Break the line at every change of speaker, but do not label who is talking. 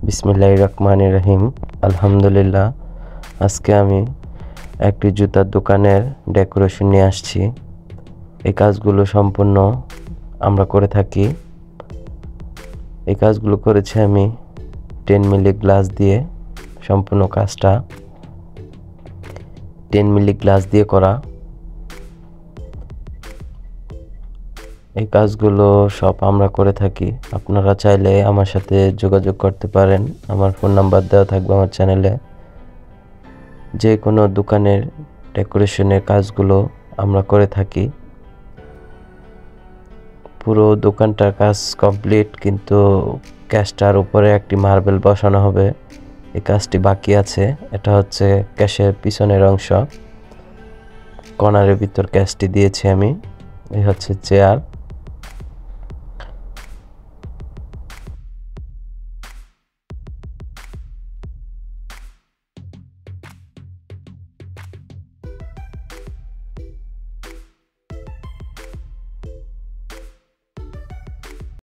বিসমিল্লাহির রহমানির রহিম। আলহামদুলিল্লাহ, আজকে আমি একটি জুতার দোকানের ডেকোরেশন নিয়ে আসছি। এই কাজগুলো সম্পূর্ণ আমরা করে থাকি। এই কাজগুলো করেছি আমি 10 মিলি গ্লাস দিয়ে। সম্পূর্ণ কাজটা 10 মিলি গ্লাস দিয়ে করা। এই কাজগুলো সব আমরা করে থাকি। আপনারা চাইলে আমার সাথে যোগাযোগ করতে পারেন। আমার ফোন নাম্বার দেওয়া থাকবে আমার চ্যানেলে। যে কোনো দোকানের ডেকোরেশনের কাজগুলো আমরা করে থাকি। পুরো দোকানটার কাজ কমপ্লিট, কিন্তু ক্যাশটার উপরে একটি মার্বেল বসানো হবে। এই কাজটি বাকি আছে। এটা হচ্ছে ক্যাশের পিছনের অংশ। কর্নারের ভিতর ক্যাশটি দিয়েছি আমি। এই হচ্ছে চেয়ার।